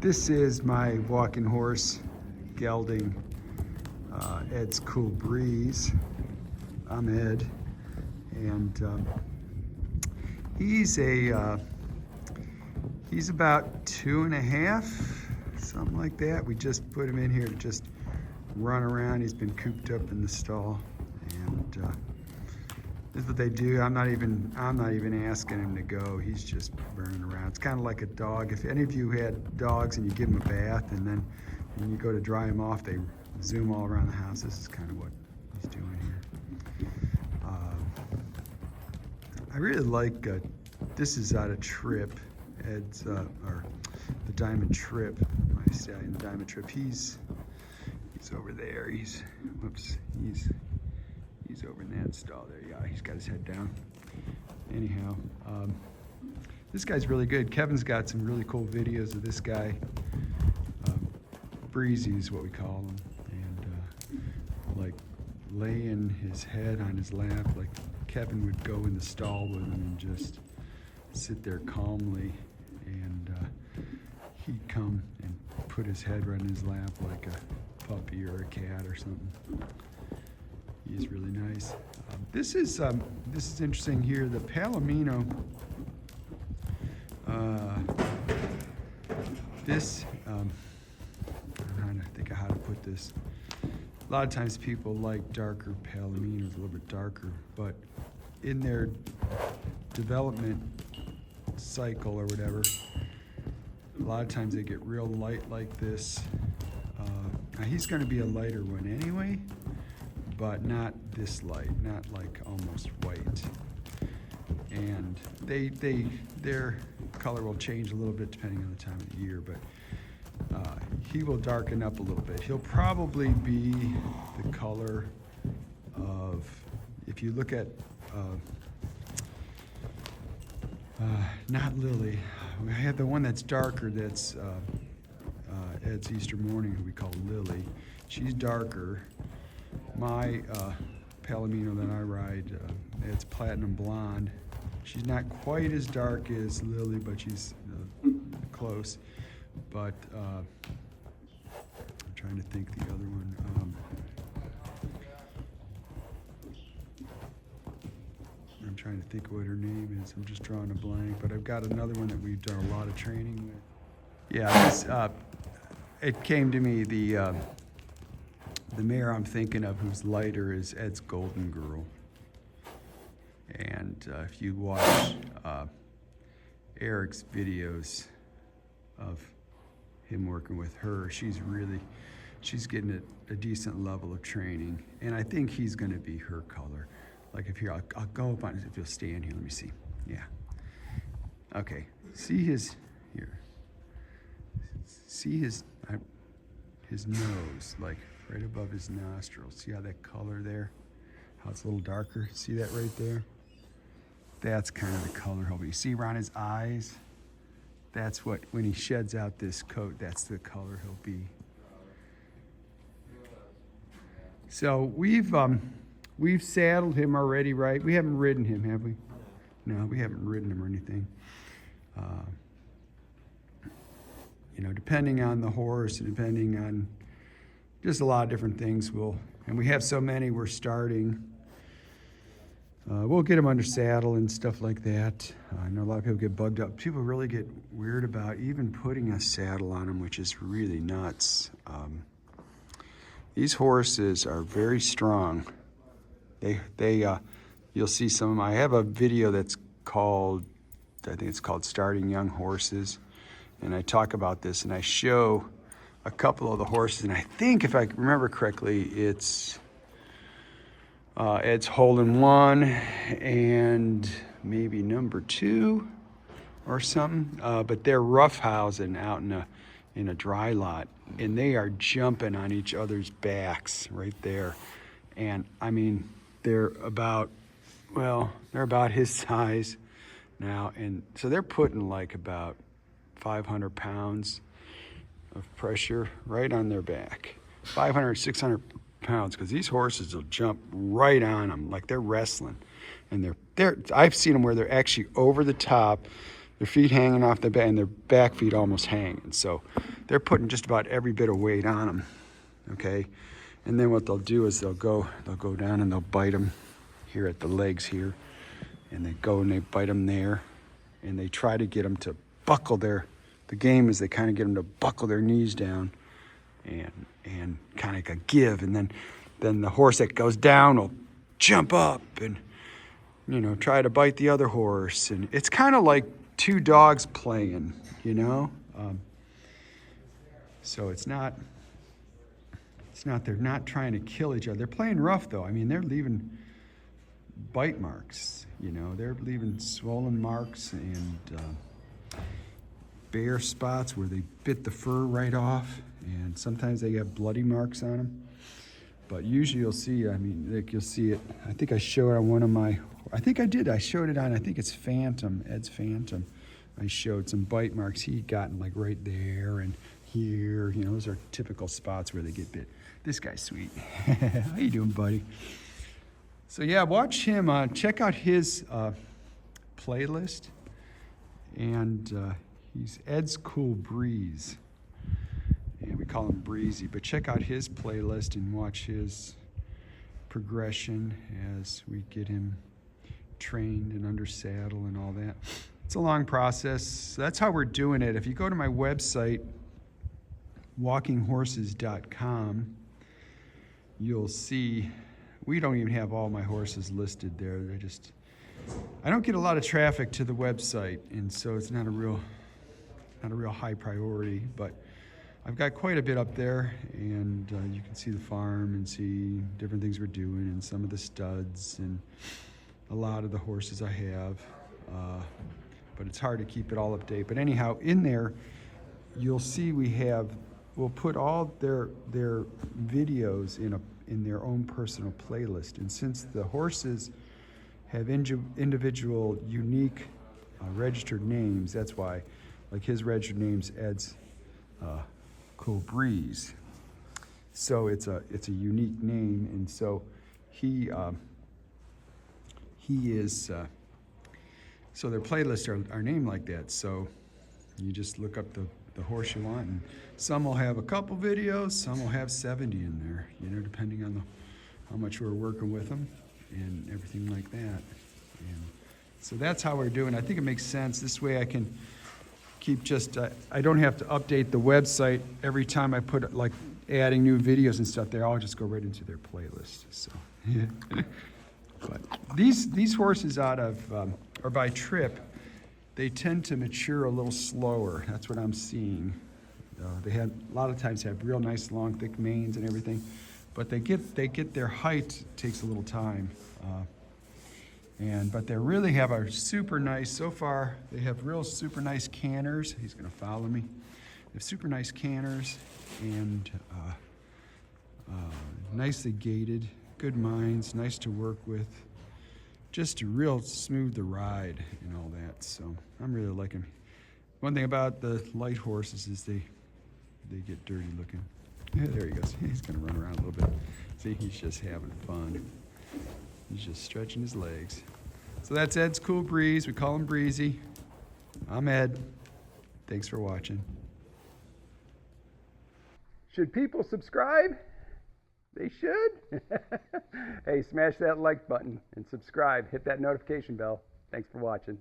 This is my walking horse, Gelding, Ed's Cool Breeze. I'm Ed, and he's about 2.5, something like that. We just put him in here to just run around. He's been cooped up in the stall, and this is what they do. I'm not even asking him to go. He's just running around. It's kind of like a dog. If any of you had dogs and you give them a bath, and then when you go to dry them off, they zoom all around the house. This is kind of what he's doing here. I really like, this is out of Trip, Ed's, or the Diamond Trip, my stallion, the Diamond Trip. He's over there. He's over in that stall there. Yeah, he's got his head down. Anyhow, this guy's really good. Kevin's got some really cool videos of this guy. Breezy is what we call him, and like laying his head on his lap, like Kevin would go in the stall with him and just sit there calmly, and he'd come and put his head right in his lap like a puppy or a cat or something. He's really nice. This is interesting here. The Palomino. I'm trying to think of how to put this. A lot of times people like darker Palominos, a little bit darker, but in their development cycle or whatever, a lot of times they get real light like this. Now he's going to be a lighter one anyway, but not this light, not like almost white. And their color will change a little bit depending on the time of the year, but he will darken up a little bit. He'll probably be the color of, if you look at, not Lily. I have the one that's darker, that's Ed's Easter Morning, who we call Lily. She's darker. My Palomino that I ride, it's platinum blonde. She's not quite as dark as Lily, but she's close. But I'm trying to think the other one. I'm trying to think what her name is. I'm just drawing a blank. But I've got another one that we've done a lot of training with. Yeah, this, it came to me, the mare I'm thinking of who's lighter is Ed's Golden Girl. And if you watch Eric's videos of him working with her, she's getting a decent level of training. And I think he's gonna be her color. Like if here, I'll go up on, if you'll stand here, let me see. Yeah. Okay, see his, here. See his nose, like right above his nostrils. See how that color there, how it's a little darker? See that right there? That's kind of the color he'll be. See around his eyes? That's what, when he sheds out this coat, that's the color he'll be. So we've saddled him already, right? We haven't ridden him, have we? No, we haven't ridden him or anything. You know, depending on the horse, and depending on just a lot of different things, and we have so many, we're starting. We'll get him under saddle and stuff like that. I know a lot of people get bugged up. People really get weird about even putting a saddle on them, which is really nuts. These horses are very strong. You'll see some of them. I have a video that's called, I think it's called Starting Young Horses. And I talk about this, and I show a couple of the horses, and I think, if I remember correctly, it's holding 1 and maybe number 2 or something. But they're roughhousing out in a dry lot, and they are jumping on each other's backs right there. And I mean, they're about his size now, and so they're putting like about 500 pounds of pressure right on their back. 500, 600 pounds, because these horses will jump right on them like they're wrestling. And I've seen them where they're actually over the top, their feet hanging off the back, and their back feet almost hanging. So they're putting just about every bit of weight on them, okay? And then what they'll do is they'll go down and they'll bite them here at the legs here, and they go and they bite them there, and they try to get them to buckle the game is they kind of get them to buckle their knees down and kind of give, and then the horse that goes down will jump up and, you know, try to bite the other horse. And it's kind of like two dogs playing, you know? So it's not, they're not trying to kill each other. They're playing rough though. I mean, they're leaving bite marks, you know? They're leaving swollen marks and bare spots where they bit the fur right off. And sometimes they have bloody marks on them. But usually you'll see, I mean, like you'll see it. I think I showed it on one of my, I think I did. I showed it on, I think it's Phantom, Ed's Phantom. I showed some bite marks he'd gotten like right there and here. You know, those are typical spots where they get bit. This guy's sweet. How you doing, buddy? So yeah, watch him. Check out his playlist. And he's Ed's Cool Breeze. And we call him Breezy, but check out his playlist and watch his progression as we get him trained and under saddle and all that. It's a long process. That's how we're doing it. If you go to my website, walkinghorses.com, you'll see we don't even have all my horses listed there. I don't get a lot of traffic to the website, and so it's not a real high priority, but I've got quite a bit up there, and you can see the farm and see different things we're doing and some of the studs and a lot of the horses I have, but it's hard to keep it all up to date. But anyhow, in there, you'll see we'll put all their videos in their own personal playlist. And since the horses have individual, unique registered names, that's why, like his registered name's Ed's Cool Breeze. So it's a unique name, and so he is. So their playlists are named like that. So you just look up the horse you want, and some will have a couple videos, some will have 70 in there. You know, depending on how much we're working with them and everything like that. And so that's how we're doing. I think it makes sense. This way I can keep I don't have to update the website every time I put like adding new videos and stuff. They all just go right into their playlist. So, yeah. But these horses out of or by trip, they tend to mature a little slower. That's what I'm seeing. They a lot of times have real nice long thick manes and everything, but they get their height takes a little time. But they really have a super nice, so far, they have real super nice canners. He's gonna follow me. They have super nice canners and nicely gaited, good minds, nice to work with. Just real smooth to ride and all that. So I'm really liking. One thing about the light horses is they get dirty looking. Yeah, there he goes. He's gonna run around a little bit. See, he's just having fun. He's just stretching his legs. So that's Ed's Cool Breeze. We call him Breezy. I'm Ed. Thanks for watching. Should people subscribe? They should. Hey, smash that like button and subscribe. Hit that notification bell. Thanks for watching.